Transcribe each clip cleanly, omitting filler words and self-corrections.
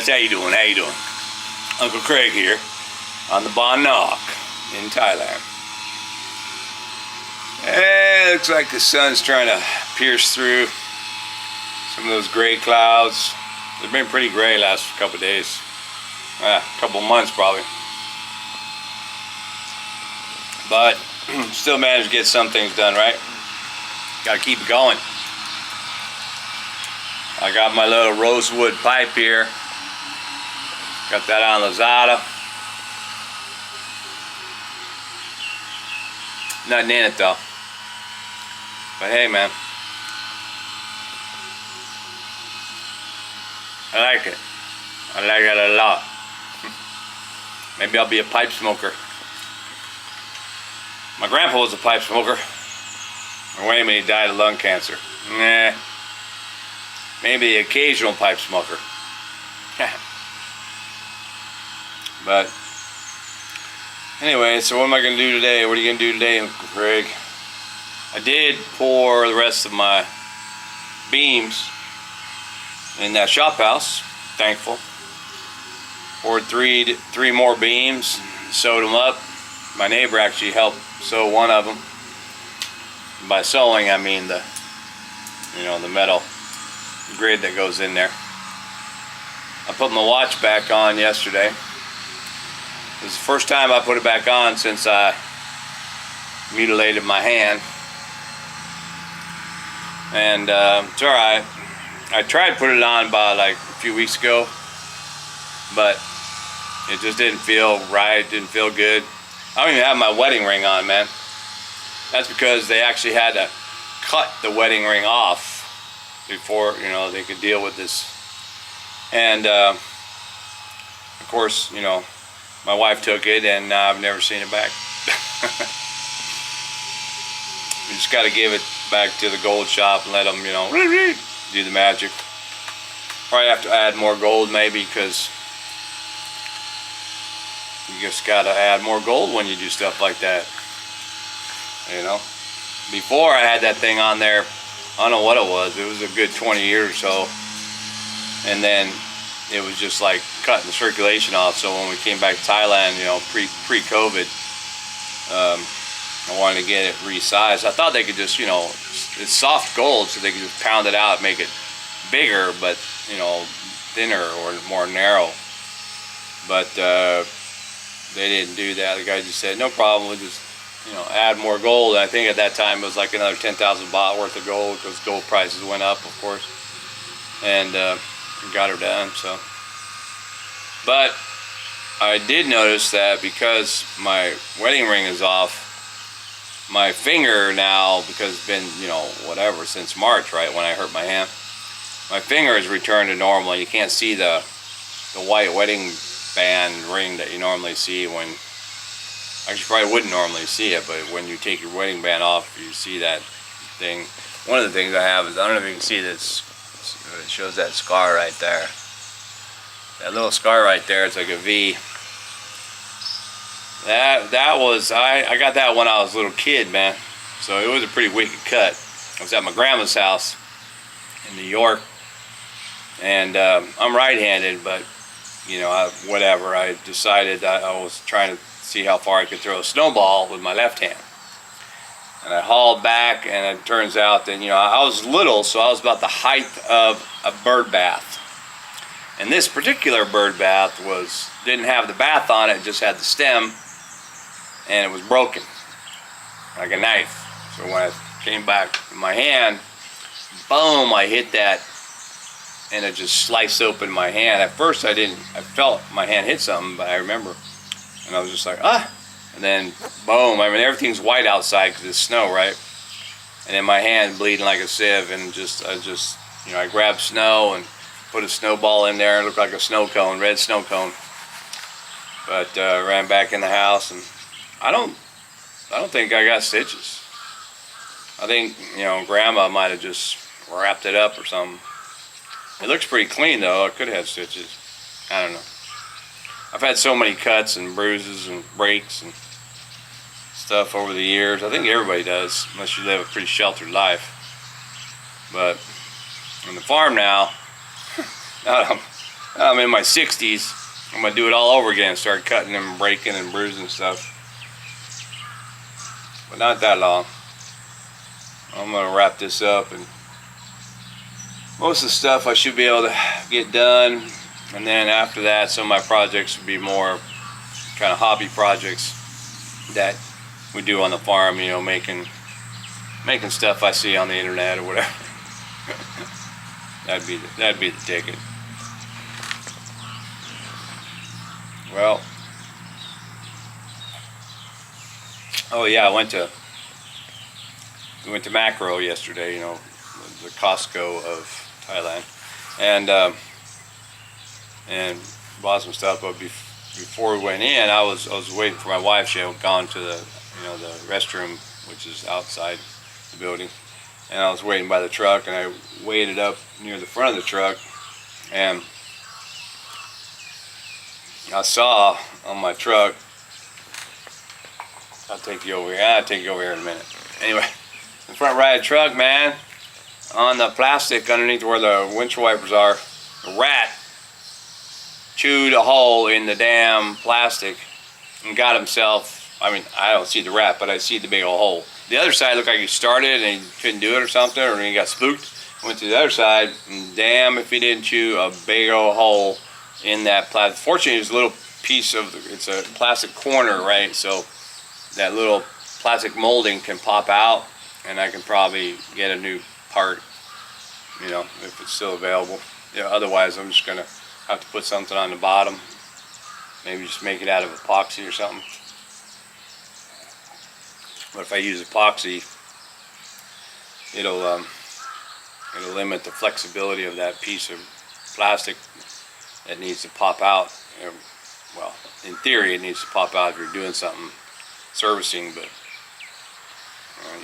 guys, how you doing? How you doing? Uncle Craig here on the Bon Nok in Thailand. It looks like the sun's trying to pierce through some of those gray clouds. They've been pretty gray last couple of days. A couple months probably. But still managed to get some things done, right? Gotta keep it going. I got my little rosewood pipe here. Got that on Lazada. Nothing in it though. But hey, man. I like it. I like it a lot. Maybe I'll be a pipe smoker. My grandpa was a pipe smoker. Or wait a minute, he died of lung cancer. Nah. Maybe the occasional pipe smoker. But anyway, so what am I going to do today? What are you going to do today, Uncle Craig? I did pour the rest of my beams in that shop house. Thankful. Poured three more beams, sewed them up. My neighbor actually helped sew one of them. By sewing, I mean the metal grid that goes in there. I put my watch back on yesterday. It was the first time I put it back on since I mutilated my hand. And it's alright. I tried to put it on about like a few weeks ago, but it just didn't feel right, didn't feel good. I don't even have my wedding ring on, man. That's because they actually had to cut the wedding ring off before, they could deal with this. And of course, my wife took it, and now I've never seen it back. We just got to give it back to the gold shop and let them, do the magic. Probably have to add more gold, maybe, because you just got to add more gold when you do stuff like that. Before I had that thing on there, I don't know what it was. It was a good 20 years or so, and then it was just like cutting the circulation off. So when we came back to Thailand, pre-COVID, I wanted to get it resized. I thought they could just, it's soft gold, so they could just pound it out, make it bigger, but thinner or more narrow. But they didn't do that. The guy just said, no problem, we'll just add more gold. And I think at that time it was like another 10,000 baht worth of gold, because gold prices went up, of course, and got her done. So, but I did notice that because my wedding ring is off, my finger now, because it's been whatever since March, right, when I hurt my hand, my finger has returned to normal. You can't see the white wedding band ring that you normally see when. Actually, probably wouldn't normally see it, but when you take your wedding band off, you see that thing. One of the things I have is, I don't know if you can see this, it shows that scar right there. That little scar right there, it's like a V. That was, I got that when I was a little kid, man. So it was a pretty wicked cut. I was at my grandma's house in New York, and I'm right-handed, but whatever. I decided I was trying to see how far I could throw a snowball with my left hand. And I hauled back, and it turns out that, I was little, so I was about the height of a bird bath. And this particular bird bath didn't have the bath on it, just had the stem, and it was broken, like a knife. So when I came back with my hand, boom, I hit that, and it just sliced open my hand. At first I felt my hand hit something, but I remember. And I was just like, ah! And then, boom, everything's white outside because it's snow, right? And then my hand bleeding like a sieve, and I grabbed snow and put a snowball in there. It looked like a snow cone, red snow cone. But ran back in the house, and I don't think I got stitches. I think, Grandma might have just wrapped it up or something. It looks pretty clean, though. I could have had stitches. I don't know. I've had so many cuts and bruises and breaks and stuff over the years. I think everybody does, unless you live a pretty sheltered life. But on the farm now, I'm in my 60s, I'm gonna do it all over again. Start cutting and breaking and bruising stuff. But not that long. I'm gonna wrap this up, and most of the stuff I should be able to get done. And then after that, some of my projects would be more kind of hobby projects that we do on the farm, you know, making stuff I see on the internet or whatever. that'd be the ticket. Well, oh yeah, we went to Macro yesterday, you know, the Costco of Thailand, and bought some stuff. But before we went in, I was waiting for my wife. She had gone to the restroom, which is outside the building, and I was waiting by the truck, and I waited up near the front of the truck, and I saw on my truck. I'll take you over here in a minute. Anyway, the front right of the truck, man, on the plastic underneath where the windshield wipers are, a rat chewed a hole in the damn plastic and got himself, I mean, I don't see the rat, but I see the big old hole. The other side looked like he started and he couldn't do it or something, or he got spooked. Went to the other side, and damn if he didn't chew a big old hole in that plastic. Fortunately, it was a little piece of, it's a plastic corner, right? So that little plastic molding can pop out, and I can probably get a new part, you know, if it's still available. Yeah, otherwise I'm just gonna have to put something on the bottom, maybe just make it out of epoxy or something. But if I use epoxy, it'll limit the flexibility of that piece of plastic that needs to pop out. Well, in theory it needs to pop out if you're doing something servicing, but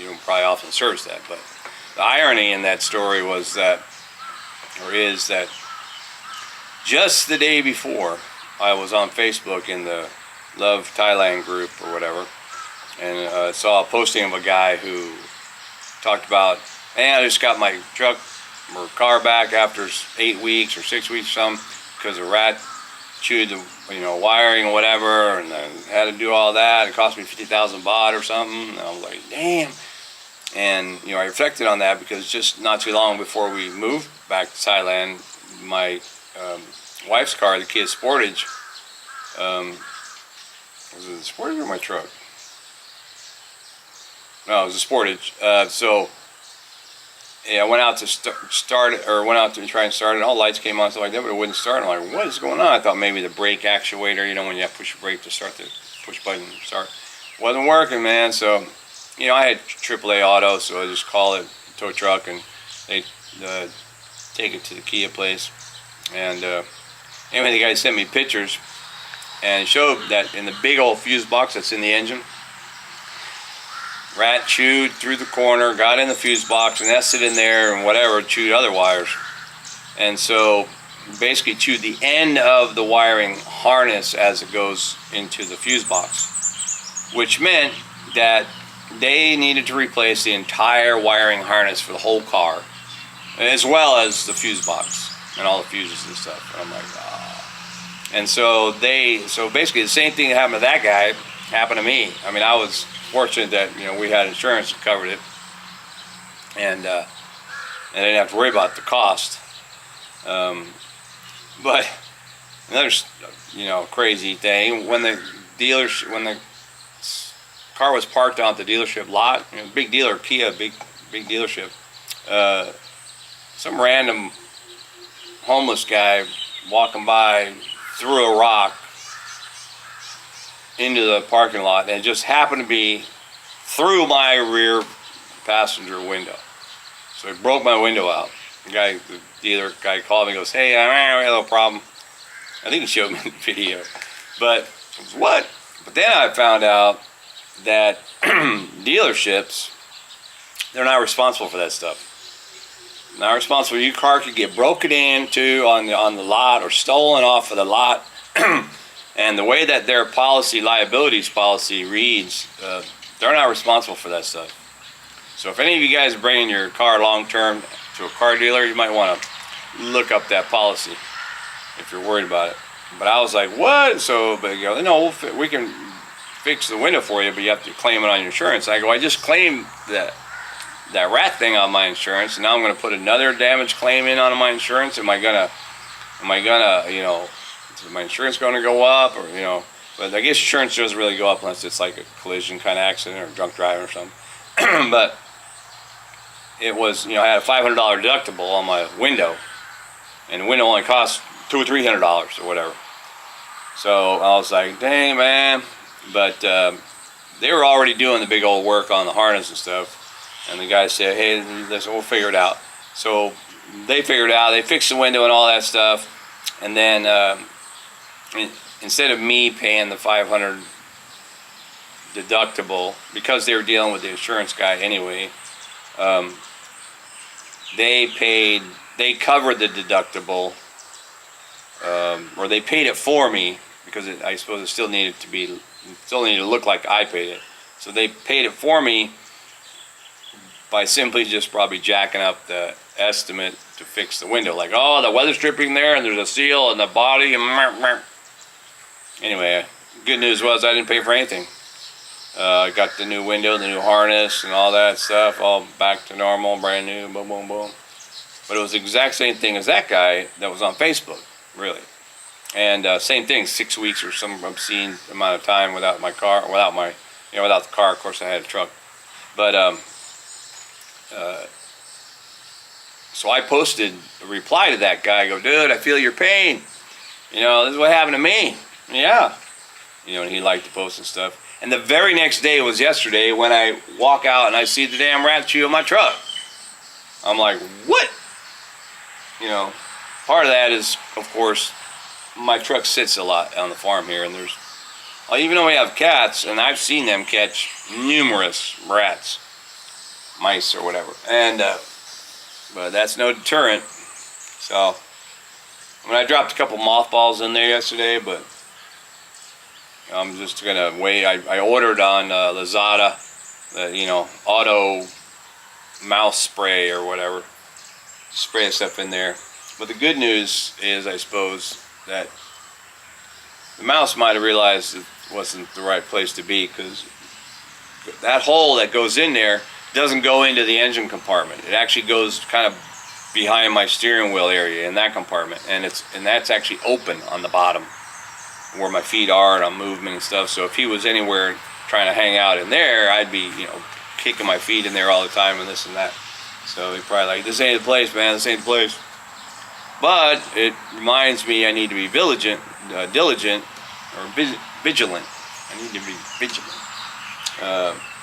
you don't probably often service that. But the irony in that story was that, or is that, just the day before I was on Facebook in the Love Thailand group or whatever, and saw a posting of a guy who talked about, man, I just got my truck or car back after 8 weeks or 6 weeks or something because a rat chewed the wiring or whatever, and I had to do all that. It cost me 50,000 baht or something. And I was like, damn. And I reflected on that because just not too long before we moved back to Thailand, my wife's car, the Kia Sportage, was it a Sportage or my truck? No, it was a Sportage. So yeah, I went out to start it, or went out to try and start it, and all lights came on, so like that, but it wouldn't start. I'm like, what is going on? I thought maybe the brake actuator, when you have to push a brake to start the push button start, wasn't working, man. So, I had AAA auto, so I just call it tow truck, and they take it to the Kia place. And anyway, the guy sent me pictures, and showed that in the big old fuse box that's in the engine, rat chewed through the corner, got in the fuse box, nested in there, and whatever, chewed other wires. And so basically chewed the end of the wiring harness as it goes into the fuse box, which meant that they needed to replace the entire wiring harness for the whole car, as well as the fuse box and all the fuses and stuff. And I'm like, ah. And so basically the same thing that happened to that guy happened to me. I mean, I was fortunate that we had insurance that covered it, and I didn't have to worry about the cost. But another crazy thing, when the car was parked on the dealership lot, big dealer, Kia, big dealership, some random homeless guy walking by threw a rock into the parking lot, and it just happened to be through my rear passenger window. So it broke my window out. The dealer guy called me and goes, hey, I had a little problem. I think he showed me the video. But what? But then I found out that dealerships, they're not responsible for that stuff. Not responsible. Your car could get broken into on the lot or stolen off of the lot. And the way that their liabilities policy reads, they're not responsible for that stuff. So if any of you guys are bringing your car long-term to a car dealer, you might want to look up that policy. if you're worried about it. But I was like, what? So, but you go, no, we can fix the window for you, but you have to claim it on your insurance. I go, I just claimed that rat thing on my insurance, and now I'm going to put another damage claim in on my insurance. Am I gonna, you know, is my insurance going to go up, or, you know? But I guess insurance doesn't really go up unless it's like a collision kind of accident or drunk driving or something. But it was, you know, I had a $500 deductible on my window, and the window only cost $200 or $300 or whatever. So I was like, dang, man. But they were already doing the big old work on the harness and stuff. And the guy said, hey, listen, we'll figure it out. So they figured it out. They fixed the window and all that stuff. And then instead of me paying the $500 deductible, because they were dealing with the insurance guy anyway, they covered the deductible, or they paid it for me, because I suppose it still needed to look like I paid it. So they paid it for me by simply just probably jacking up the estimate to fix the window. Like, oh, the weather stripping there, and there's a seal in the body. Anyway, good news was I didn't pay for anything. I got the new window, the new harness, and all that stuff, all back to normal, brand new, boom, boom, boom. But it was the exact same thing as that guy that was on Facebook, really. And same thing, 6 weeks or some obscene amount of time without my car, without the car. Of course, I had a truck. But so I posted a reply to that guy. I go, dude, I feel your pain. You know, this is what happened to me. Yeah. You know, and he liked the post and stuff. And the very next day was yesterday when I walk out and I see the damn rat chew in my truck. I'm like, what? You know, part of that is, of course, my truck sits a lot on the farm here, and there's, even though we have cats, and I've seen them catch numerous rats, mice or whatever, and but that's no deterrent. So, I mean, I dropped a couple mothballs in there yesterday, but I'm just gonna wait. I ordered on Lazada, the, you know, auto mouse spray or whatever, spray stuff in there. But the good news is, I suppose, that the mouse might have realized it wasn't the right place to be, because that hole that goes in there doesn't go into the engine compartment. It actually goes kind of behind my steering wheel area in that compartment, and that's actually open on the bottom where my feet are and I'm moving and stuff. So if he was anywhere trying to hang out in there, I'd be, you know, kicking my feet in there all the time and this and that. So he's probably like, this ain't the place, man, this ain't the place. But it reminds me I need to be diligent, or vigilant. I need to be vigilant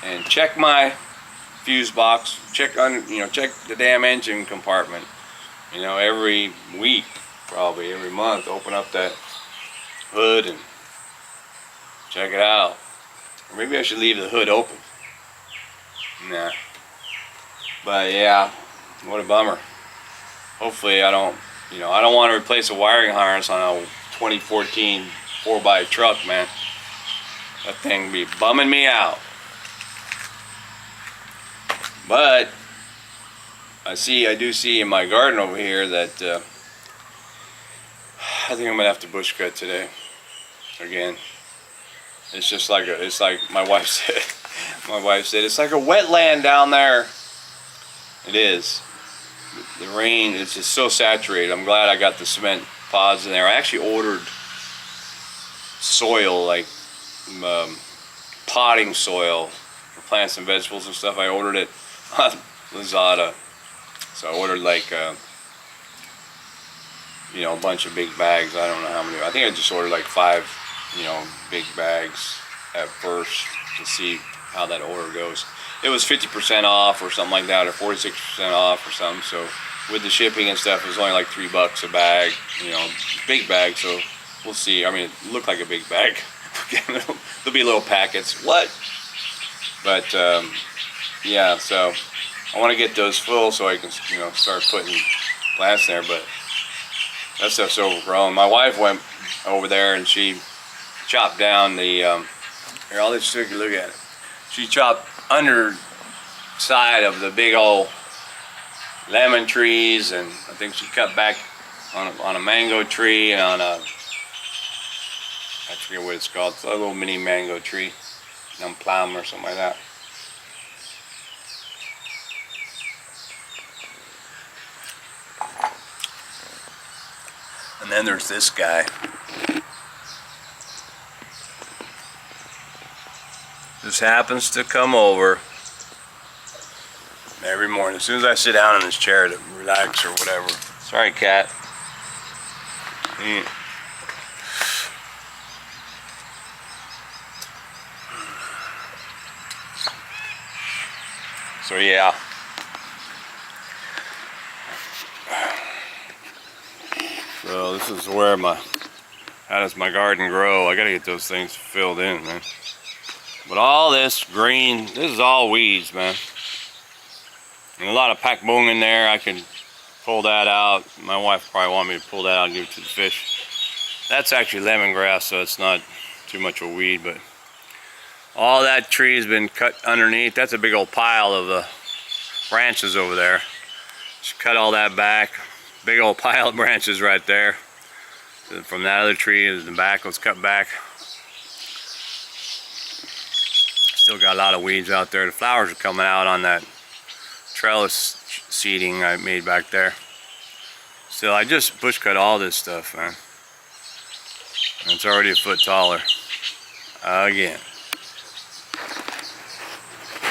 and check my fuse box, check the damn engine compartment. You know, every week, probably every month, open up that hood and check it out. Or maybe I should leave the hood open. Nah. But yeah, what a bummer. Hopefully I don't want to replace a wiring harness on a 2014 4x truck, man. That thing be bumming me out. But I do see in my garden over here that I think I'm gonna have to bush cut today. Again, it's just like it's like my wife said. My wife said it's like a wetland down there. It is. The rain is just so saturated. I'm glad I got the cement pods in there. I actually ordered soil, like potting soil for plants and vegetables and stuff. I ordered it on Lazada. So I ordered like a bunch of big bags. I don't know how many. I think I just ordered like 5 big bags at first to see how that order goes. It was 50% off or something like that, or 46% off or something. So with the shipping and stuff, it was only like $3 a bag, big bag. So we'll see. I mean, it looked like a big bag. There'll be little packets. What? But yeah. So I want to get those full so I can start putting plants there. But that stuff's overgrown. My wife went over there and she chopped down the. Here, I'll just take a look at it. She chopped underside of the big old lemon trees, and I think she cut back on a mango tree and on a, I forget what it's called. It's a little mini mango tree, plum or something like that. And then there's this guy. This happens to come over every morning. As soon as I sit down in this chair to relax or whatever. Sorry, cat. So yeah. So this is where how does my garden grow? I gotta get those things filled in, man. But all this green, this is all weeds, man. And a lot of pack boom in there. I can pull that out. My wife probably want me to pull that out and give it to the fish. That's actually lemongrass, so it's not too much of a weed, but all that tree has been cut underneath. That's a big old pile of the branches over there. Just cut all that back. Big old pile of branches right there. From that other tree, the back was cut back. Still got a lot of weeds out there. The flowers are coming out on that trellis seating I made back there. Still, I just bush cut all this stuff, man. And it's already a foot taller. Again.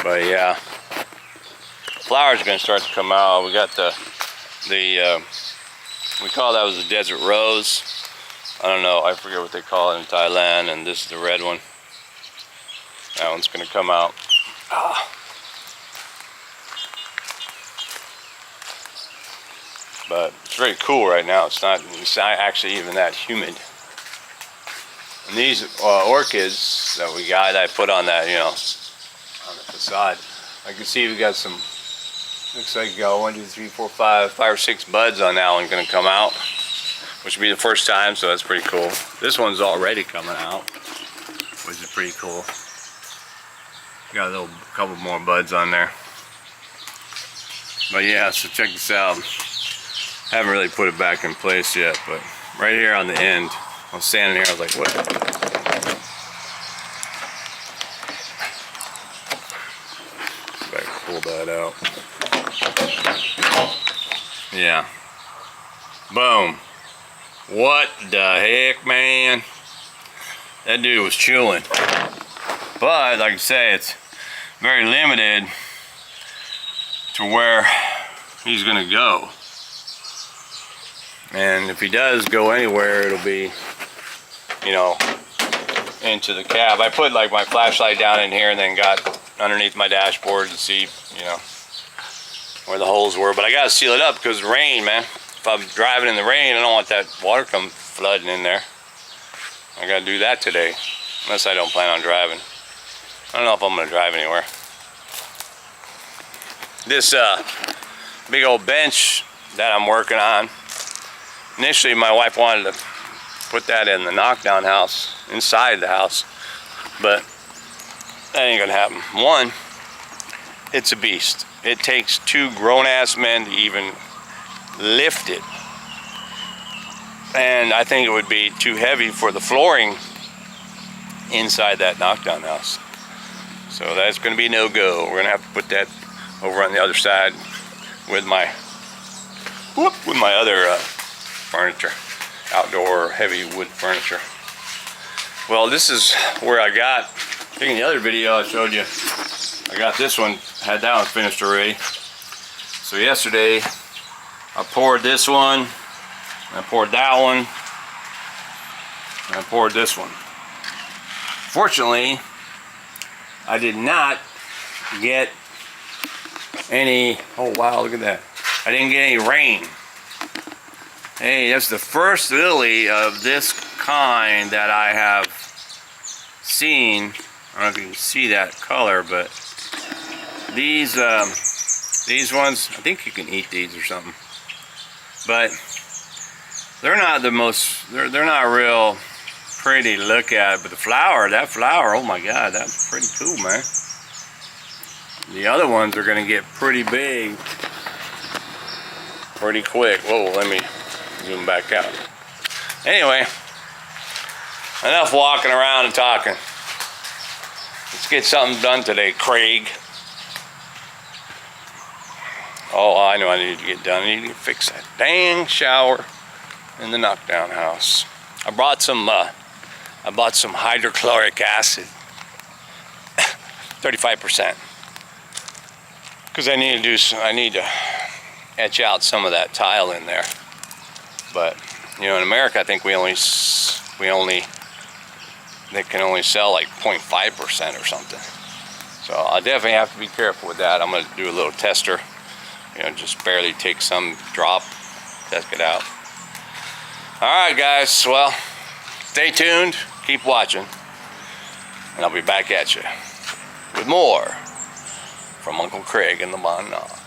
But yeah. Flowers are going to start to come out. We got we call that was the desert rose. I don't know, I forget what they call it in Thailand, and this is the red one. That one's gonna come out. But it's very cool right now. It's not actually even that humid. And these orchids that we got, I put on that, on the facade. I can see we got some, looks like 1, 2, 3, 4, 5 or 6 buds on that one gonna come out, which will be the first time, so that's pretty cool. This one's already coming out, which is pretty cool. Got a couple more buds on there. But yeah, so check this out. Haven't really put it back in place yet, but right here on the end, I was standing here, I was like, what? See if I can pull that out. Yeah. Boom. What the heck, man? That dude was chewing. But, like I say, it's very limited to where he's gonna go. And if he does go anywhere, it'll be, into the cab. I put like my flashlight down in here and then got underneath my dashboard to see, where the holes were. But I gotta seal it up because rain, man. If I'm driving in the rain, I don't want that water come flooding in there. I gotta do that today, unless I don't plan on driving. I don't know if I'm gonna drive anywhere. This big old bench that I'm working on, initially my wife wanted to put that in the knockdown house, inside the house, but that ain't gonna happen. One, it's a beast. It takes 2 grown-ass men to even lift it. And I think it would be too heavy for the flooring inside that knockdown house. So that's gonna be no-go. We're gonna have to put that over on the other side with my other furniture, outdoor heavy wood furniture. Well, this is where I got, I think in the other video I showed you, I got this one, had that one finished already. So yesterday I poured this one, and I poured that one, and I poured this one. Fortunately, I did not get any, oh wow, look at that. I didn't get any rain. Hey, that's the first lily of this kind that I have seen. I don't know if you can see that color, but these ones, I think you can eat these or something. But they're not the most, they're not real pretty to look at, but the flower, that flower, oh my God, that's pretty cool, man. The other ones are gonna get pretty big pretty quick. Whoa, let me zoom back out. Anyway, enough walking around and talking. Let's get something done today, Craig. Oh, I know I need to get done. I need to fix that dang shower in the knockdown house. I bought some hydrochloric acid, 35%, because I need to etch out some of that tile in there. But you know, in America, I think they can only sell like 0.5% or something. So I definitely have to be careful with that. I'm going to do a little tester. You know, just barely take some drop, test it out. Alright guys, well, stay tuned, keep watching, and I'll be back at you with more from Uncle Craig and the Bon Knock.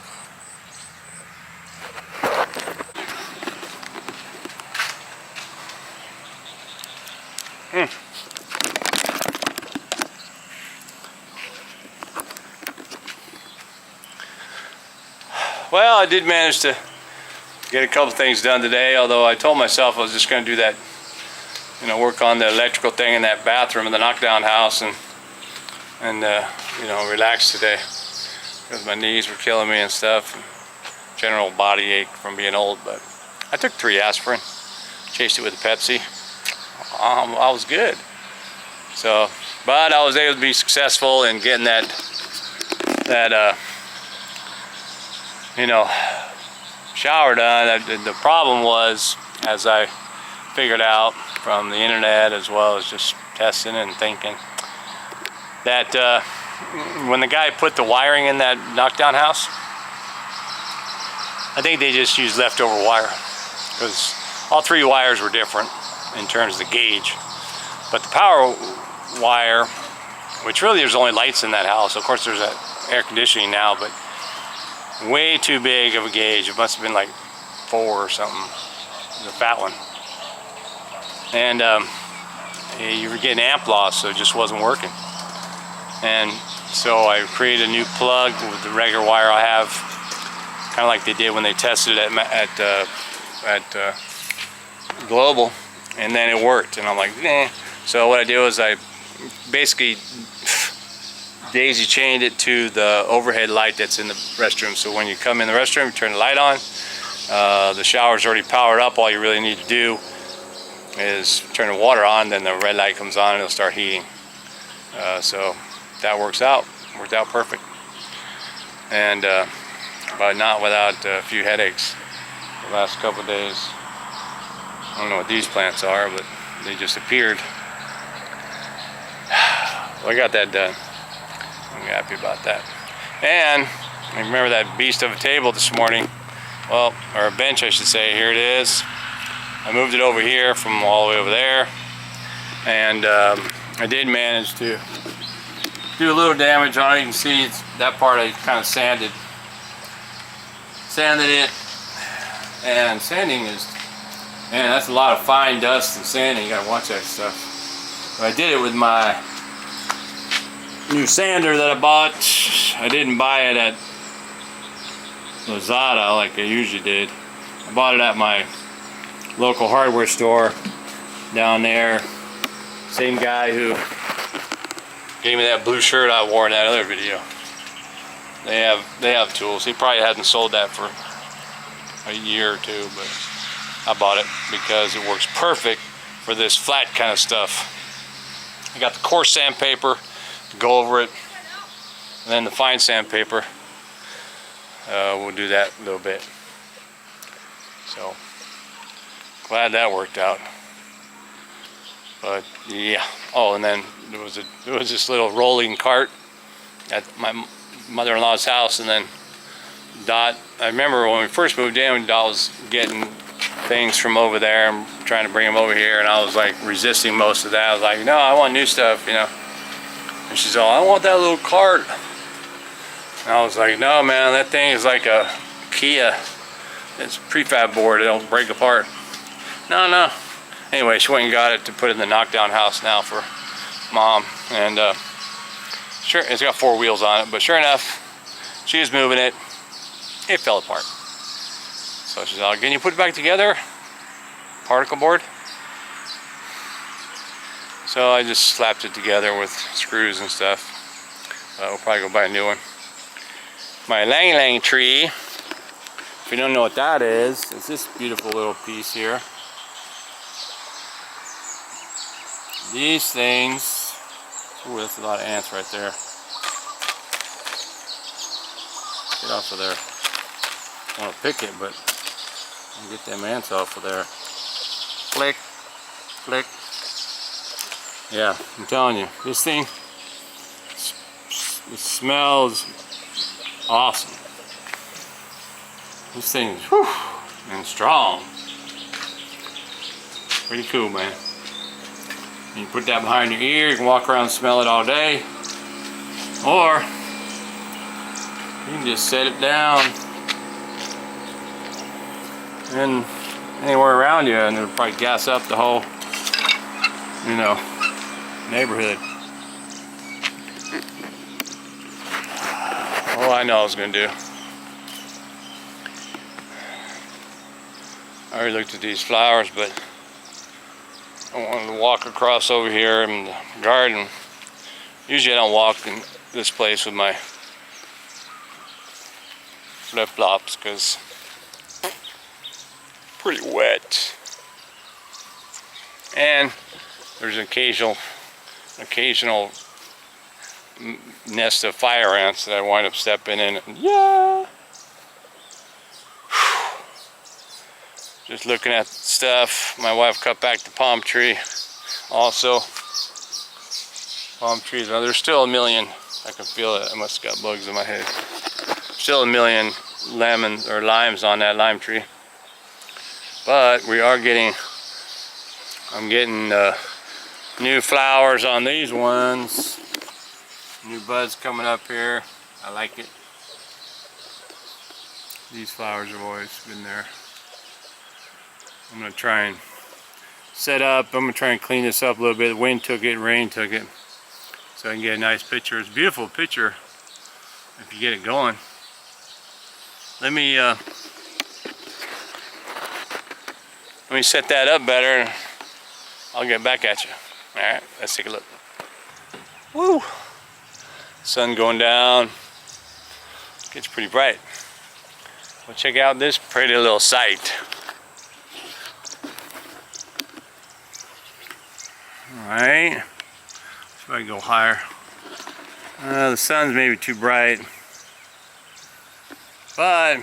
Well, I did manage to get a couple things done today, although I told myself I was just going to do that, you know, work on the electrical thing in that bathroom in the knockdown house and you know, relax today because my knees were killing me and stuff, and general body ache from being old. But I took 3 aspirin, chased it with a Pepsi. I was good. So, but I was able to be successful in getting that you know, shower done. The problem was, as I figured out from the internet as well as just testing and thinking, that when the guy put the wiring in that knockdown house, I think they just used leftover wire, because all 3 wires were different in terms of the gauge. But the power wire, which really there's only lights in that house, of course there's air conditioning now, but way too big of a gauge. It must have been like 4 or something, the fat one. And you were getting amp loss, so it just wasn't working. And so I created a new plug with the regular wire I have, kind of like they did when they tested it at Global, and then it worked. And I'm like, nah. So what I did was I basically daisy chained it to the overhead light that's in the restroom. So when you come in the restroom, you turn the light on. The shower's already powered up. All you really need to do is turn the water on, then the red light comes on and it'll start heating. So that worked out perfect. And but not without a few headaches the last couple of days. I don't know what these plants are, but they just appeared. Well, I got that done. I'm happy about that. And I remember that beast of a table this morning. Well, or a bench I should say. Here it is. I moved it over here from all the way over there. And I did manage to do a little damage on it. You can see that part I kind of sanded it. And sanding is, man, that's a lot of fine dust and sanding. You gotta watch that stuff. But I did it with my new sander that I bought. I didn't buy it at Lazada like I usually did. I bought it at my local hardware store down there. Same guy who gave me that blue shirt I wore in that other video. They have tools. He probably hasn't sold that for a year or two, but I bought it because it works perfect for this flat kind of stuff. I got the coarse sandpaper to go over it, and then the fine sandpaper, we'll do that a little bit. So glad that worked out. But yeah. Oh, and then there was this little rolling cart at my mother-in-law's house, and then Dot, I remember when we first moved in, Dot was getting things from over there and trying to bring them over here, and I was like resisting most of that. I was like, no, I want new stuff, you know. And she's all, I want that little cart. And I was like, no man, that thing is like a Kia. It's a prefab board, it'll break apart. No. Anyway, she went and got it to put in the knockdown house now for Mom. And sure, it's got 4 wheels on it, but sure enough, she was moving it. It fell apart. So she's like, can you put it back together? particle board. So I just slapped it together with screws and stuff. We'll probably go buy a new one. My lang lang tree, if you don't know what that is, it's this beautiful little piece here. These things, ooh, that's a lot of ants right there. Get off of there. I want to pick it, but I'll get them ants off of there. Flick, flick. Yeah, I'm telling you, this thing, it smells awesome. This thing is whew, and strong. Pretty cool, man. And you put that behind your ear, you can walk around and smell it all day. Or you can just set it down and anywhere around you, and it'll probably gas up the whole, you know, neighborhood. All I know I was gonna do. I already looked at these flowers, but I wanted to walk across over here in the garden. Usually I don't walk in this place with my flip-flops because it's pretty wet. And there's an occasional nest of fire ants that I wind up stepping in. And yeah! Just looking at stuff. My wife cut back the palm tree. Also, palm trees. Now there's still a million. I can feel it. I must have got bugs in my head. Still a million lemons or limes on that lime tree. But we are getting. I'm getting new flowers on these ones. New buds coming up here. I like it. These flowers have always been there. I'm going to try and set up. I'm going to try and clean this up a little bit. The wind took it, rain took it. So I can get a nice picture. It's a beautiful picture if you get it going. Let me set that up better and I'll get back at you. Alright, let's take a look. Woo! Sun going down. Gets pretty bright. Well, check out this pretty little sight. Alright. See if I can go higher. The sun's maybe too bright. But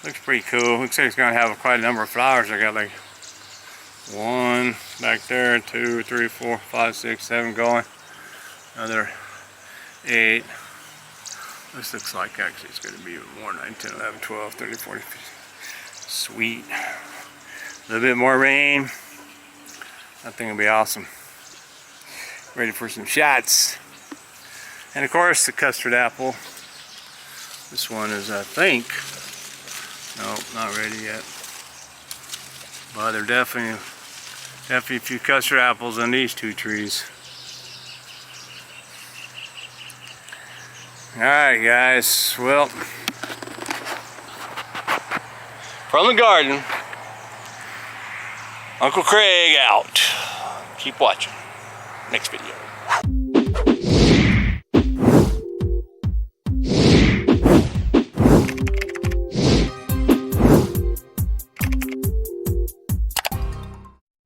looks pretty cool. Looks like it's gonna have quite a number of flowers. I got like 1 back there, 2, 3, 4, 5, 6, 7 going. Another 8. This looks like actually it's going to be more. 9, 10, 11, 12, 13, 14, 15. Sweet. A little bit more rain. That thing will be awesome. Ready for some shots. And of course the custard apple. This one is, I think, nope, not ready yet. But there are definitely a few custard apples on these 2 trees. Alright guys, well, from the garden, Uncle Craig out. Keep watching. Next video.